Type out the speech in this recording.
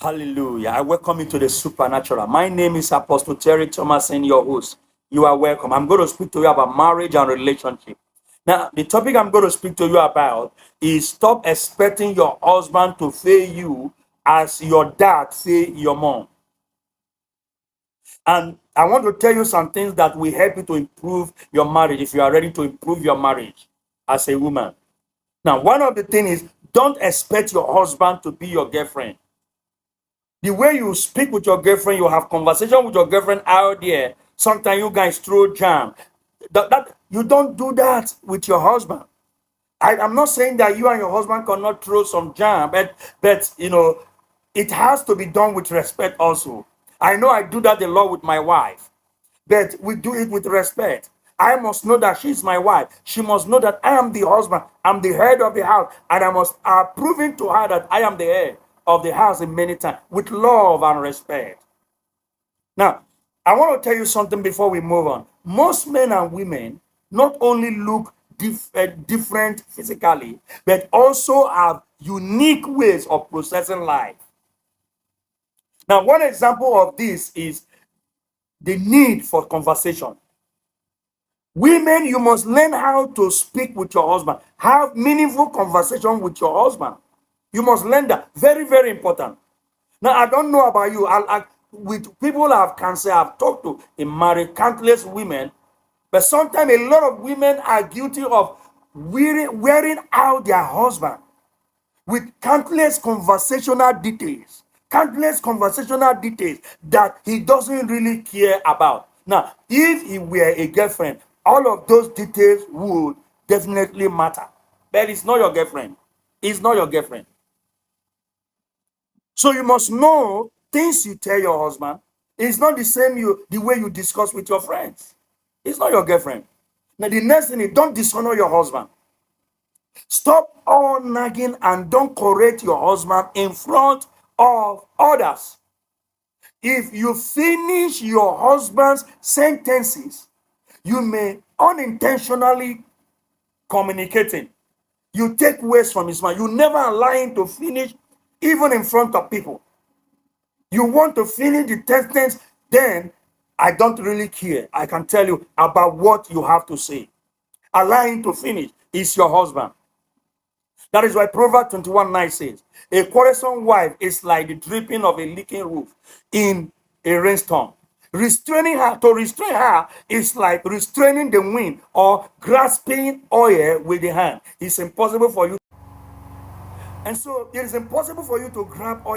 Hallelujah. I welcome you to the supernatural. My name is Apostle Terry Thomas and your host. You are welcome. I'm going to speak to you about marriage and relationship. Now, the topic I'm going to speak to you about is stop expecting your husband to fail you as your dad fail your mom. And I want to tell you some things that will help you to improve your marriage if you are ready to improve your marriage as a woman. Now, one of the things is don't expect your husband to be your girlfriend. The way you speak with your girlfriend, you have conversation with your girlfriend out there. Sometimes you guys throw jam. That you don't do that with your husband. I'm not saying that you and your husband cannot throw some jam, but it has to be done with respect also. I know I do that a lot with my wife, but we do it with respect. I must know that she's my wife. She must know that I am the husband. I'm the head of the house. And I must prove to her that I am the head of the house in many times with love and respect. Now, I want to tell you something before we move on. Most men and women not only look different physically, but also have unique ways of processing life. Now, one example of this is the need for conversation. Women, you must learn how to speak with your husband. Have meaningful conversation with your husband. You must learn that. Very, very important. Now, I don't know about you. With people I have cancer, I've talked to in married countless women, but sometimes a lot of women are guilty of wearing out their husband with countless conversational details. Countless conversational details that he doesn't really care about. Now, if he were a girlfriend, all of those details would definitely matter. But it's not your girlfriend. It's not your girlfriend. So you must know things you tell your husband. It's not the way you discuss with your friends. It's not your girlfriend. Now the next thing is don't dishonor your husband. Stop all nagging and don't correct your husband in front of others. If you finish your husband's sentences, you may unintentionally communicating. You take words from his mouth. You never allow him to finish even in front of people. You want to finish the sentence, then I don't really care. I can tell you about what you have to say. Allow him to finish. He's your husband. That is why Proverbs 21:9 says, a quarrelsome wife is like the dripping of a leaking roof in a rainstorm. To restrain her is like restraining the wind or grasping oil with the hand. It's impossible for you. And so it is impossible for you to grab oil